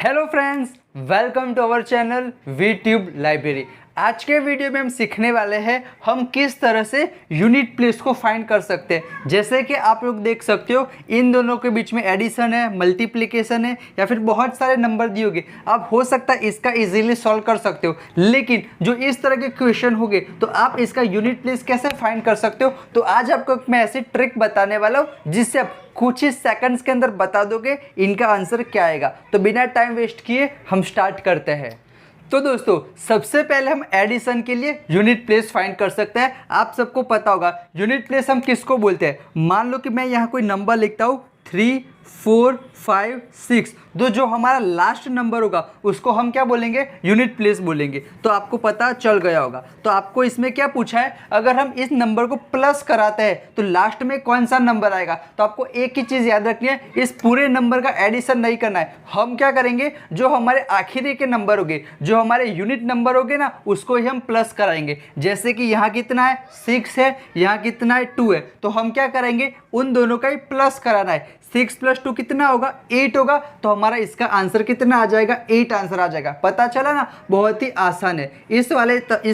Hello friends, welcome to our channel WeTube library. आज के video में हम सीखने वाले हैं हम किस तरह से यूनिट प्लेस को फाइंड कर सकते हैं। जैसे कि आप लोग देख सकते हो इन दोनों के बीच में एडिशन है, मल्टीप्लिकेशन है या फिर बहुत सारे नंबर दिए होंगे। आप हो सकता है इसका इजीली सॉल्व कर सकते हो, लेकिन जो इस तरह के क्वेश्चन होंगे तो आप इसका यूनिट प्लेस कैसे फाइंड कर सकते हो। तो आज आपको मैं ऐसी ट्रिक बताने वाला हूँ जिससे आप कुछ ही सेकंड्स के अंदर बता दोगे इनका आंसर क्या आएगा। तो बिना टाइम वेस्ट किए हम स्टार्ट करते हैं। तो दोस्तों, सबसे पहले हम एडिशन के लिए यूनिट प्लेस फाइंड कर सकते हैं। आप सबको पता होगा यूनिट प्लेस हम किसको बोलते हैं। मान लो कि मैं यहाँ कोई नंबर लिखता हूँ 3, 4, 5, 6, तो जो हमारा लास्ट नंबर होगा उसको हम क्या बोलेंगे, यूनिट प्लेस बोलेंगे। तो आपको पता चल गया होगा। तो आपको इसमें क्या पूछा है, अगर हम इस नंबर को प्लस कराते हैं तो लास्ट में कौन सा नंबर आएगा। तो आपको एक ही चीज़ याद रखनी है, इस पूरे नंबर का एडिशन नहीं करना है। हम क्या करेंगे, जो हमारे आखिरी के नंबर होंगे, जो हमारे यूनिट नंबर होंगे ना, उसको ही हम प्लस कराएंगे। जैसे कि यहाँ कितना है, 6 है, यहाँ कितना है, 2 है, तो हम क्या करेंगे, उन दोनों का ही प्लस कराना है। 6 + 2 कितना होगा, 8 होगा। तो हमारा इसका आंसर कितना आ जाएगा, 8 आंसर आ जाएगा। पता चला ना, बहुत ही आसान है। इस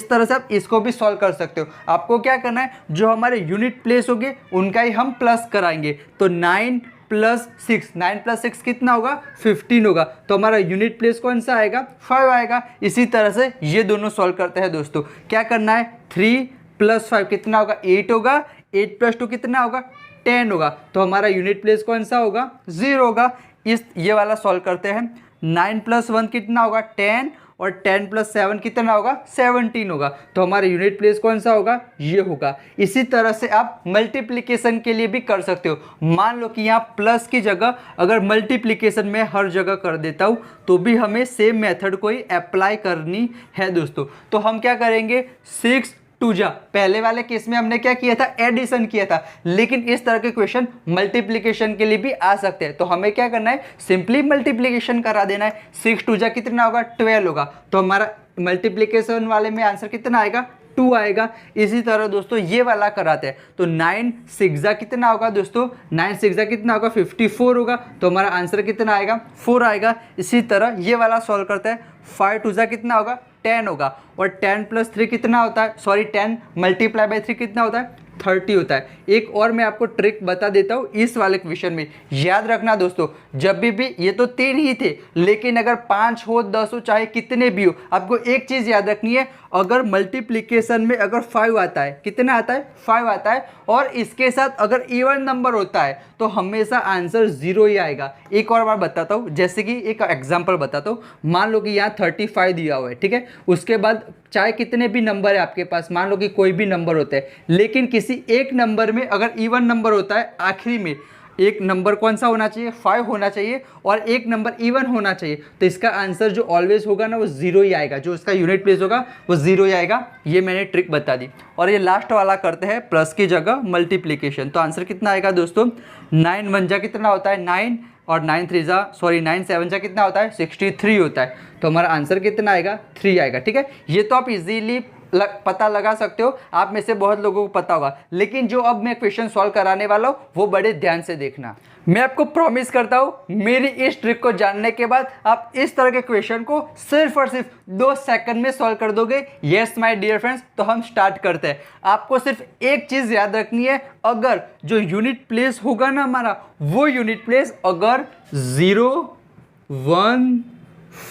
तरह से आप इसको भी सॉल्व कर सकते हो। आपको क्या करना है, जो हमारे यूनिट प्लेस होंगे उनका ही हम प्लस कराएंगे। तो 9 + 6, 9 + 6 कितना होगा, 15 होगा। तो हमारा यूनिट प्लेस कौन सा आएगा, 5 आएगा। इसी तरह से ये दोनों सॉल्व करते हैं दोस्तों। क्या करना है, 3 + 5 कितना होगा, 8 होगा। 8 + 2 कितना होगा, 10 होगा। तो हमारा यूनिट प्लेस कौन सा होगा, 0 होगा। ये वाला सॉल्व करते हैं। 9 + 1 कितना होगा, 10, और 10 + 7 कितना होगा, 17 होगा। तो हमारा यूनिट प्लेस कौन सा होगा, ये होगा। इसी तरह से आप मल्टीप्लिकेशन के लिए भी कर सकते हो। मान लो कि यहाँ प्लस की जगह अगर मल्टीप्लिकेशन में हर जगह कर देता हूँ तो भी हमें सेम मेथड को ही अप्लाई करनी है दोस्तों। तो हम क्या करेंगे, 6 2 जा, पहले वाले केस में हमने क्या किया था, एडिशन किया था। लेकिन इस तरह के क्वेश्चन मल्टीप्लिकेशन के लिए भी आ सकते हैं। तो हमें क्या करना है, सिंपली मल्टीप्लिकेशन करा देना है। 6 2 जा कितना होगा, 12 होगा। तो हमारा मल्टीप्लिकेशन वाले में आंसर कितना आएगा, 2 आएगा। इसी तरह दोस्तों ये वाला कराते हैं। तो 9 6 जा कितना होगा दोस्तों, 9 6 जा कितना होगा, 54 होगा। तो हमारा आंसर कितना आएगा, 4 आएगा। इसी तरह ये वाला सॉल्व करते हैं। 5 2 जा कितना होगा, 10 होगा। और 10 + 3 कितना होता है, 10 × 3 कितना होता है, 30 होता है। एक और मैं आपको ट्रिक बता देता हूँ इस वाले क्वेश्चन में। याद रखना दोस्तों, जब भी ये तो 3 ही थे, लेकिन अगर 5 हो, 10 हो, चाहे कितने भी हो, आपको एक चीज़ याद रखनी है। अगर मल्टीप्लिकेशन में अगर 5 आता है, कितना आता है, 5 आता है, और इसके साथ अगर इवन नंबर होता है तो हमेशा आंसर 0 ही आएगा। एक और बार बताता हूँ, जैसे कि एक एग्जाम्पल बताता हूँ। मान लो कि यहाँ 35 दिया हुआ है, ठीक है। उसके बाद चाहे कितने भी नंबर है आपके पास, मान लो कि कोई भी नंबर होता है, लेकिन किसी एक नंबर में अगर इवन नंबर होता है, आखिरी में एक नंबर कौन सा होना चाहिए, 5 होना चाहिए, और एक नंबर इवन होना चाहिए। तो इसका आंसर जो ऑलवेज होगा ना, वो 0 ही आएगा। जो इसका यूनिट प्लेस होगा वो 0 ही आएगा। ये मैंने ट्रिक बता दी। और ये लास्ट वाला करते हैं, प्लस की जगह मल्टीप्लिकेशन। तो आंसर कितना आएगा दोस्तों, 9 1 जा कितना होता है, 9, और 9 7 जा कितना होता है, 63 होता है। तो हमारा आंसर कितना आएगा, 3 आएगा। ठीक है, ये तो आप इजीली पता लगा सकते हो। आप में से बहुत लोगों को पता होगा, लेकिन जो अब मैं क्वेश्चन सॉल्व कराने वाला हूँ वो बड़े ध्यान से देखना। मैं आपको प्रॉमिस करता हूँ, मेरी इस ट्रिक को जानने के बाद आप इस तरह के क्वेश्चन को सिर्फ और सिर्फ 2 सेकंड में सॉल्व कर दोगे। यस माय डियर फ्रेंड्स, तो हम स्टार्ट करते हैं। आपको सिर्फ एक चीज़ याद रखनी है, अगर जो यूनिट प्लेस होगा ना हमारा, वो यूनिट प्लेस अगर 0 1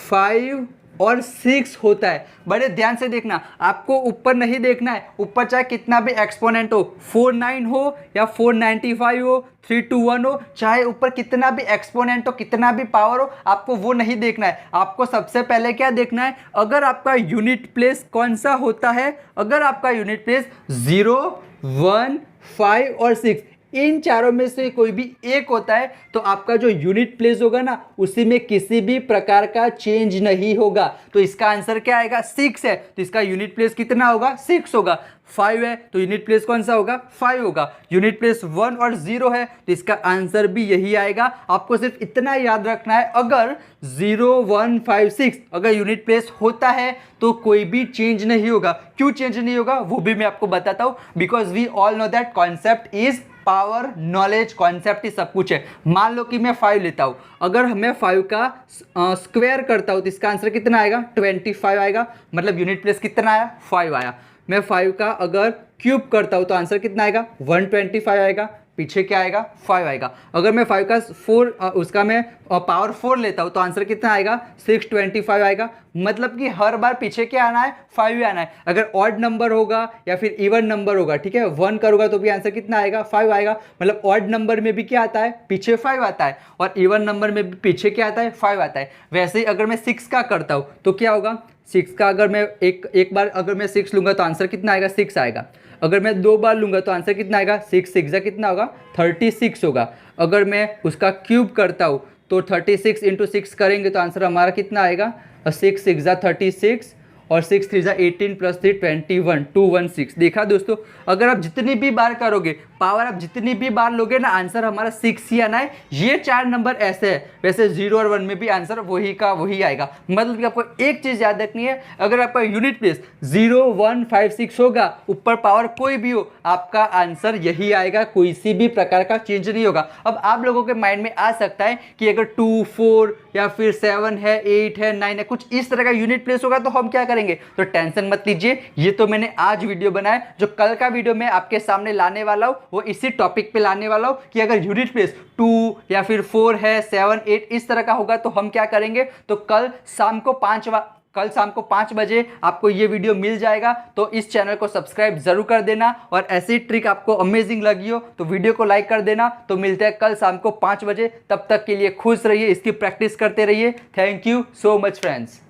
5 और 6 होता है, बड़े ध्यान से देखना। आपको ऊपर नहीं देखना है, ऊपर चाहे कितना भी एक्सपोनेंट हो, 49 हो या 495 हो, 321 हो, चाहे ऊपर कितना भी एक्सपोनेंट हो, कितना भी पावर हो, आपको वो नहीं देखना है। आपको सबसे पहले क्या देखना है, अगर आपका यूनिट प्लेस कौन सा होता है। अगर आपका यूनिट प्लेस 0 1 5 और 6, इन चारों में से कोई भी एक होता है, तो आपका जो यूनिट प्लेस होगा ना, उसी में किसी भी प्रकार का चेंज नहीं होगा। तो इसका आंसर क्या आएगा, 6 है, तो इसका यूनिट प्लेस कितना होगा, 6 होगा। 5 है तो यूनिट प्लेस कौन सा होगा, 5 होगा। यूनिट प्लेस 1 और 0 है तो इसका आंसर भी यही आएगा। आपको सिर्फ इतना याद रखना है, अगर 0 1 5 6 अगर यूनिट प्लेस होता है तो कोई भी चेंज नहीं होगा। क्यों चेंज नहीं होगा वो भी मैं आपको बताता हूँ, because we all know that concept is power, knowledge, concept ही सब कुछ है। मान लो कि मैं 5 लेता हूँ, अगर मैं 5 का स्क्वायर करता हूँ तो इसका आंसर कितना आएगा? 25 आएगा। मतलब यूनिट प्लेस कितना आया? 5 आया। मैं 5 का अगर क्यूब करता हूँ तो आंसर कितना आएगा? 125 आएगा। पीछे क्या आएगा? 5 आएगा। अगर मैं 5 का 4 उसका मैं पावर 4 लेता हूँ तो आंसर कितना आएगा? 625 आएगा। मतलब कि हर बार पीछे क्या आना है? 5 ही आना है। अगर ऑड नंबर होगा या फिर इवन नंबर होगा, ठीक है, 1 करूँगा तो भी आंसर कितना आएगा? 5 आएगा। मतलब ऑड नंबर में भी क्या आता है? पीछे 5 आता है। और इवन नंबर में भी पीछे क्या आता है? 5 आता है। वैसे ही अगर मैं 6 का करता हूँ तो क्या होगा? 6 का अगर मैं एक बार अगर मैं 6 लूँगा तो आंसर कितना आएगा? 6 आएगा। अगर मैं 2 बार लूँगा तो आंसर कितना आएगा? 6 6 जा कितना होगा? 36 होगा। अगर मैं उसका क्यूब करता हूँ तो 36 इंटू 6 करेंगे तो आंसर हमारा कितना आएगा? 6 6 जा 36 और 6 3 जा 18 प्लस 3 21 216। देखा दोस्तों, अगर आप जितनी भी बार करोगे, पावर आप जितनी भी बार लोगे ना, आंसर हमारा 6 ही आना है। ये 4 नंबर ऐसे है। वैसे 0 और 1 में भी आंसर वही का वही आएगा। मतलब कि आपको एक चीज़ याद रखनी है, अगर आपका यूनिट प्लेस 0 1 5 6 होगा, ऊपर पावर कोई भी हो, आपका आंसर यही आएगा। कोई सी भी प्रकार का चेंज नहीं होगा। अब आप लोगों के माइंड में आ सकता है कि अगर 2 4 या फिर 7 है, 8 है, 9 है, कुछ इस तरह का यूनिट प्लेस होगा तो हम क्या करेंगे? तो टेंशन मत लीजिए, ये तो मैंने आज वीडियो बनाया। जो कल का वीडियो मैं आपके सामने लाने वाला हूँ वो इसी टॉपिक पे लाने वाला हूँ कि अगर यूनिट प्लेस 2 या फिर 4 है, 7 8 इस तरह का होगा तो हम क्या करेंगे। तो कल शाम को 5 बजे आपको ये वीडियो मिल जाएगा। तो इस चैनल को सब्सक्राइब जरूर कर देना, और ऐसी ट्रिक आपको अमेजिंग लगी हो तो वीडियो को लाइक कर देना। तो मिलते हैं कल शाम को 5 बजे। तब तक के लिए खुश रहिए, इसकी प्रैक्टिस करते रहिए। Thank you so much friends.